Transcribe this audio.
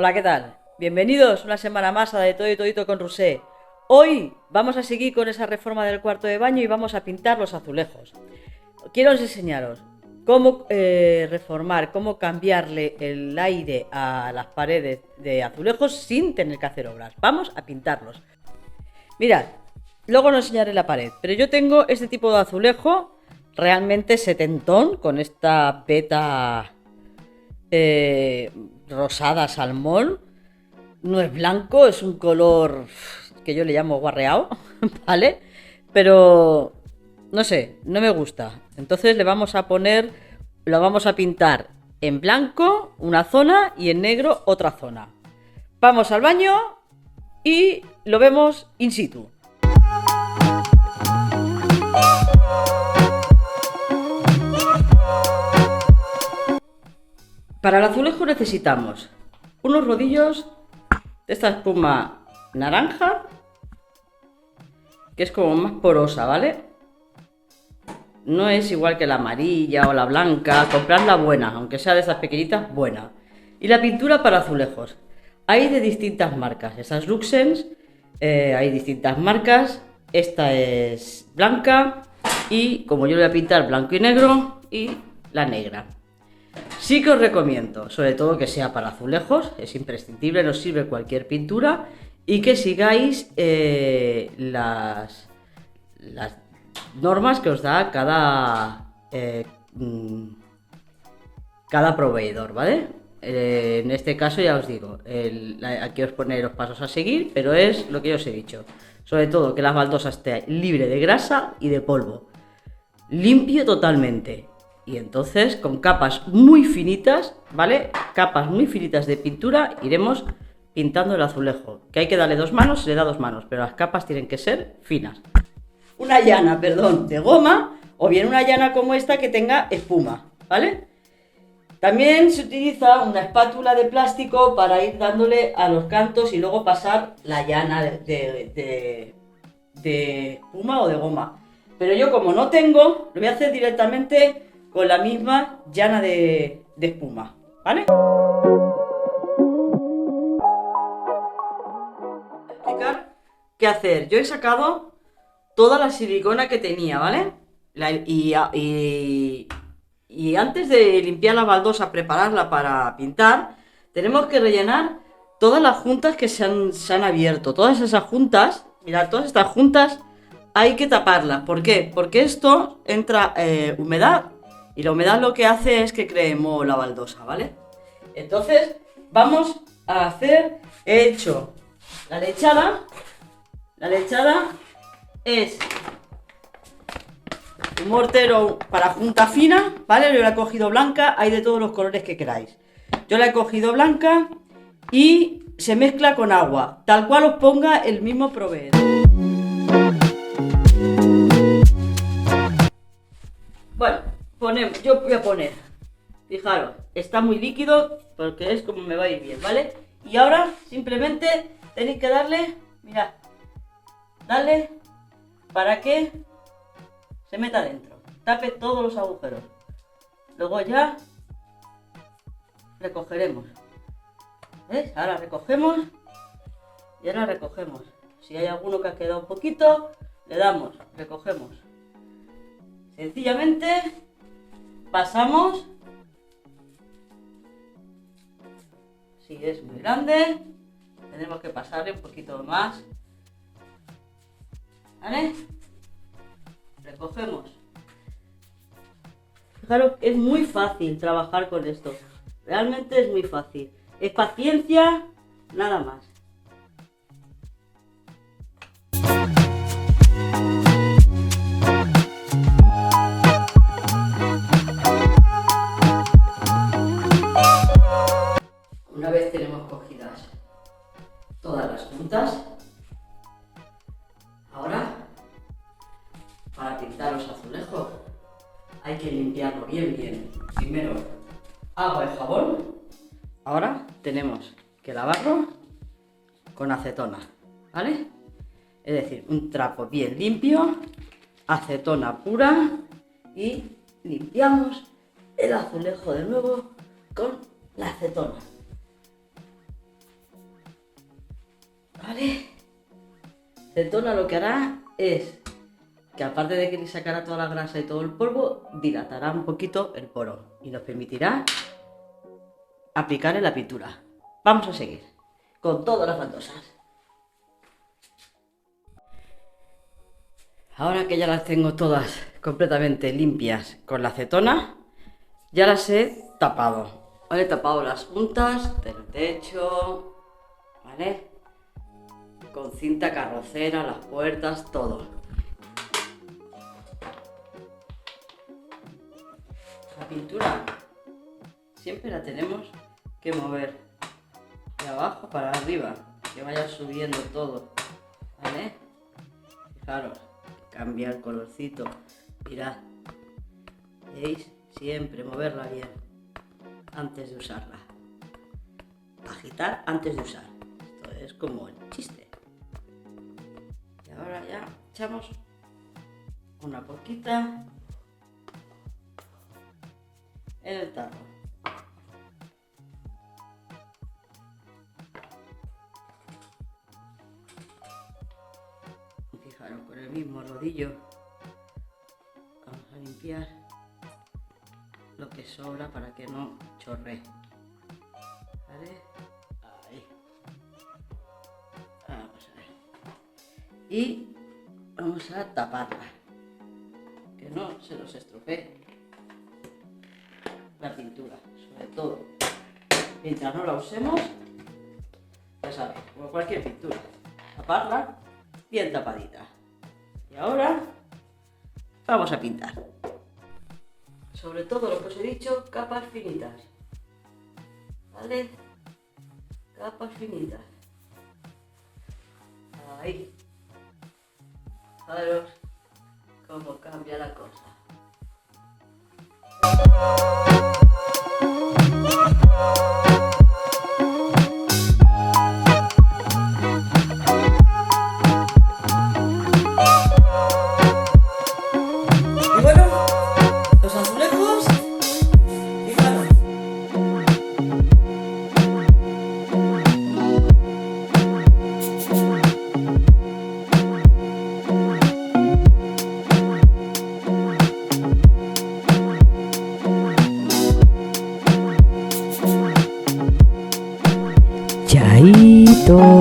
Hola, ¿qué tal? Bienvenidos una semana más a De Todo y Todito con Rusé. Hoy vamos a seguir con esa reforma del cuarto de baño y vamos a pintar los azulejos. Quiero enseñaros cómo reformar, cómo cambiarle el aire a las paredes de azulejos sin tener que hacer obras. Vamos a pintarlos. Mirad, luego os enseñaré la pared, pero yo tengo este tipo de azulejo realmente setentón con esta veta rosada salmón. No es blanco, es un color que yo le llamo guarreado, ¿vale? Pero no sé, no me gusta. Entonces lo vamos a pintar en blanco una zona y en negro otra zona. Vamos al baño y lo vemos in situ. Para el azulejo necesitamos unos rodillos de esta espuma naranja, que es como más porosa, ¿vale? No es igual que la amarilla o la blanca, comprad la buena, aunque sea de esas pequeñitas, buena. Y la pintura para azulejos. Hay de distintas marcas, esas Luxens, hay distintas marcas, esta es blanca y como yo le voy a pintar blanco y negro y la negra. Sí que os recomiendo, sobre todo que sea para azulejos, es imprescindible, nos sirve cualquier pintura y que sigáis las normas que os da cada proveedor, ¿vale? En este caso ya os digo, aquí os pone los pasos a seguir, pero es lo que yo os he dicho. Sobre todo que la baldosa esté libre de grasa y de polvo, limpio totalmente. Y entonces con capas muy finitas, ¿vale? Capas muy finitas de pintura iremos pintando el azulejo. Que hay que darle dos manos, se le da dos manos, pero las capas tienen que ser finas. Una llana, perdón, de goma, o bien una llana como esta que tenga espuma, ¿vale? También se utiliza una espátula de plástico para ir dándole a los cantos y luego pasar la llana de espuma o de goma. Pero yo como no tengo, lo voy a hacer directamente con la misma llana de espuma, ¿vale? Voy a explicar qué hacer. Yo he sacado toda la silicona que tenía, ¿vale? Y antes de limpiar la baldosa, prepararla para pintar, tenemos que rellenar todas las juntas que se han abierto. Todas esas juntas, mirad, todas estas juntas hay que taparlas. ¿Por qué? Porque esto entra humedad y la humedad lo que hace es que cree moho la baldosa, ¿vale? Entonces, vamos a hacer, he hecho la lechada. La lechada es un mortero para junta fina, ¿vale? Yo la he cogido blanca, hay de todos los colores que queráis. Yo la he cogido blanca y se mezcla con agua, tal cual os ponga el mismo proveedor. Bueno, yo voy a poner, fijaros, está muy líquido porque es como me va a ir bien, ¿vale? Y ahora simplemente tenéis que darle, mirad, darle para que se meta dentro, tape todos los agujeros. Luego ya recogeremos. ¿Ves? Ahora recogemos y ahora recogemos. Si hay alguno que ha quedado un poquito, le damos, recogemos. Sencillamente pasamos. Si es muy grande, tendremos que pasarle un poquito más. ¿Vale? Recogemos. Fijaros, es muy fácil trabajar con esto. Realmente es muy fácil. Es paciencia, nada más. Una vez tenemos cogidas todas las puntas, ahora para pintar los azulejos hay que limpiarlo bien. Primero agua y jabón. Ahora tenemos que lavarlo con acetona, ¿vale? Es decir, un trapo bien limpio, acetona pura y limpiamos el azulejo de nuevo con la acetona. ¿Vale? Cetona lo que hará es que, aparte de que le sacará toda la grasa y todo el polvo, dilatará un poquito el poro y nos permitirá aplicarle la pintura. Vamos a seguir con todas las baldosas. Ahora que ya las tengo todas completamente limpias con la acetona, ya las he tapado. He tapado las puntas del techo, ¿vale? Con cinta carrocera, las puertas, todo. La pintura siempre la tenemos que mover de abajo para arriba, que vaya subiendo todo, ¿vale? Fijaros, cambia el colorcito, mirad, ¿veis? Siempre moverla bien antes de usarla. Agitar antes de usar. Esto es como el chiste. Y ahora ya echamos una poquita en el tarro. Y fijaros, con el mismo rodillo vamos a limpiar lo que sobra para que no chorree. ¿Vale? Ahí. Vamos a ver. Y vamos a taparla, que no se nos estropee la pintura, sobre todo mientras no la usemos, ya sabéis, como cualquier pintura, taparla bien tapadita. Y ahora vamos a pintar. Sobre todo lo que os he dicho, capas finitas, ¿vale? Capas finitas. Ahí. Fijaros cómo cambia la cosa. Y bueno, los azulejos, fijaros. Chaito.